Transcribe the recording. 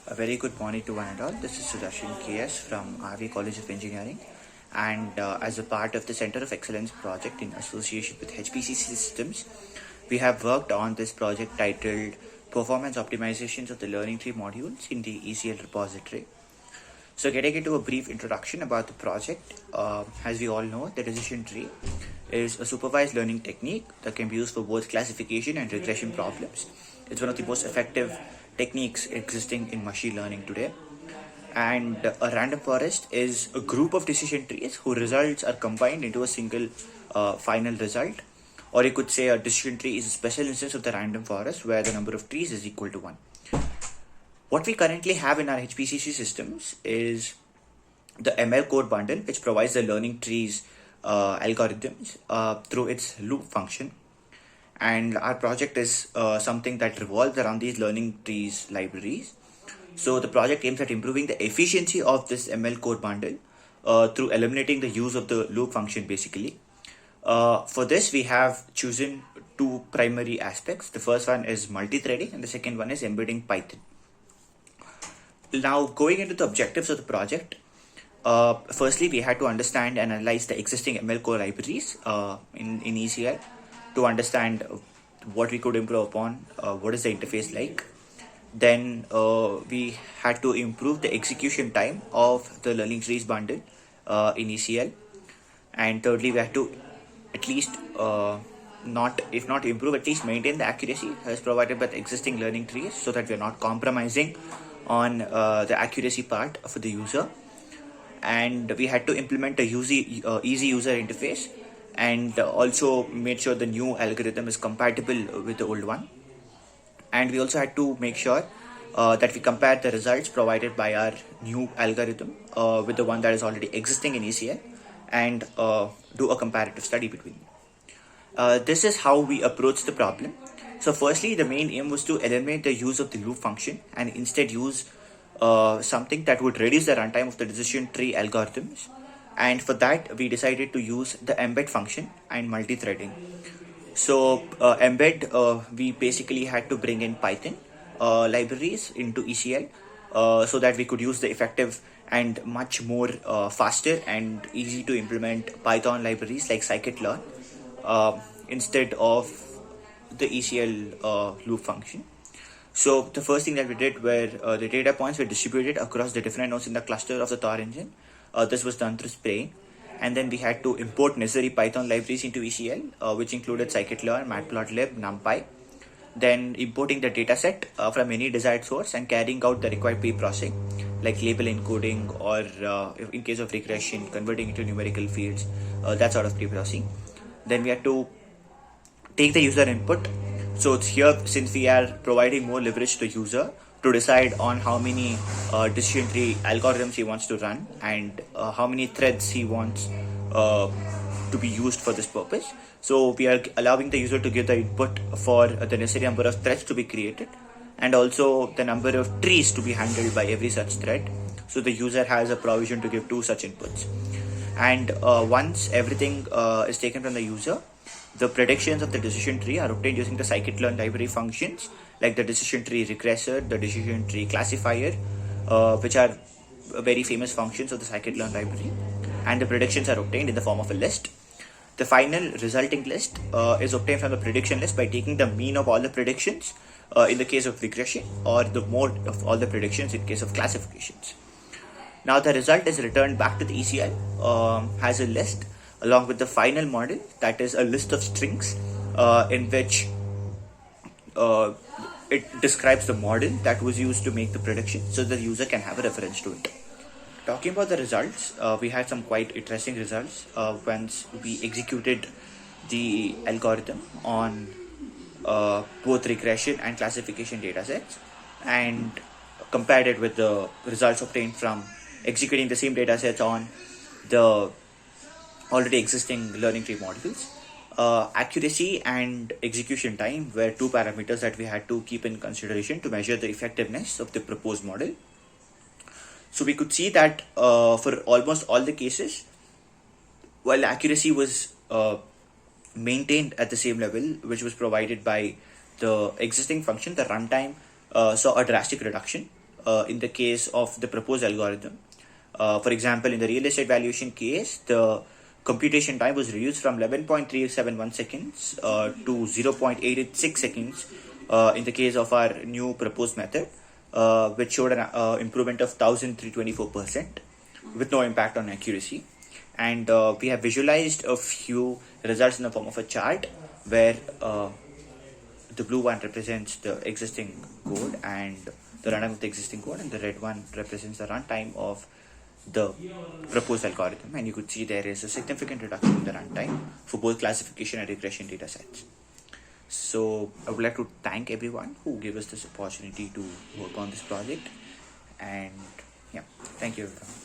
A very good morning to one and all. This is Sudarshan KS from RV College of Engineering, and as a part of the Center of Excellence project in association with HPCC Systems, we have worked on this project titled Performance Optimizations of the Learning Tree Modules in the ECL repository. So, getting into a brief introduction about the project, as we all know, the decision tree is a supervised learning technique that can be used for both classification and regression problems. It's one of the most effective techniques existing in machine learning today. And a random forest is a group of decision trees whose results are combined into a single final result. Or you could say a decision tree is a special instance of the random forest where the number of trees is equal to 1. What we currently have in our HPCC systems is the ML code bundle, which provides the learning trees algorithms through its loop function. And our project is something that revolves around these learning trees libraries. So the project aims at improving the efficiency of this ML code bundle through eliminating the use of the loop function basically. For this, we have chosen two primary aspects. The first one is multi-threading and the second one is embedding Python. Now, going into the objectives of the project, firstly, we had to understand and analyze the existing ML core libraries in ECL to understand what we could improve upon, what is the interface like. Then we had to improve the execution time of the learning trees bundle in ECL. And thirdly, we had to at least if not improve, at least maintain the accuracy as provided by the existing learning trees so that we are not compromising on the accuracy part for the user. And we had to implement a easy user interface and also made sure the new algorithm is compatible with the old one. And we also had to make sure that we compare the results provided by our new algorithm with the one that is already existing in ECL and do a comparative study between them. This is how we approach the problem. So firstly, the main aim was to eliminate the use of the loop function and instead use something that would reduce the runtime of the decision tree algorithms. And for that, we decided to use the embed function and multi-threading. So embed, we basically had to bring in Python libraries into ECL so that we could use the effective and much more faster and easy to implement Python libraries like scikit-learn instead of the ECL loop function. So the first thing that we did were the data points were distributed across the different nodes in the cluster of the Thor engine. This was done through spraying. And then we had to import necessary Python libraries into ECL, which included scikit-learn, matplotlib, numpy. Then importing the dataset from any desired source and carrying out the required pre-processing, like label encoding or in case of regression, converting into numerical fields, that sort of pre-processing. Then we had to take the user input. So it's here, since we are providing more leverage to the user to decide on how many decision tree algorithms he wants to run and how many threads he wants to be used for this purpose. So we are allowing the user to give the input for the necessary number of threads to be created and also the number of trees to be handled by every such thread. So the user has a provision to give two such inputs. And once everything is taken from the user, the predictions of the decision tree are obtained using the scikit-learn library functions like the decision tree regressor, the decision tree classifier, which are very famous functions of the scikit-learn library. And the predictions are obtained in the form of a list. The final resulting list is obtained from the prediction list by taking the mean of all the predictions in the case of regression or the mode of all the predictions in case of classifications. Now the result is returned back to the ECL as a list along with the final model, that is a list of strings in which it describes the model that was used to make the prediction so the user can have a reference to it. Talking about the results, we had some quite interesting results once we executed the algorithm on both regression and classification datasets and compared it with the results obtained from executing the same datasets on the already existing learning tree modules. Accuracy and execution time were two parameters that we had to keep in consideration to measure the effectiveness of the proposed model. So we could see that for almost all the cases, while accuracy was maintained at the same level, which was provided by the existing function, the runtime saw a drastic reduction in the case of the proposed algorithm. For example, in the real estate valuation case, the computation time was reduced from 11.371 seconds to 0.886 seconds in the case of our new proposed method, which showed an improvement of 1,324% with no impact on accuracy. And we have visualized a few results in the form of a chart where the blue one represents the existing code and the runtime of the existing code, and the red one represents the runtime of the proposed algorithm. And you could see there is a significant reduction in the runtime for both classification and regression data sets. So I would like to thank everyone who gave us this opportunity to work on this project, and yeah, thank you everyone.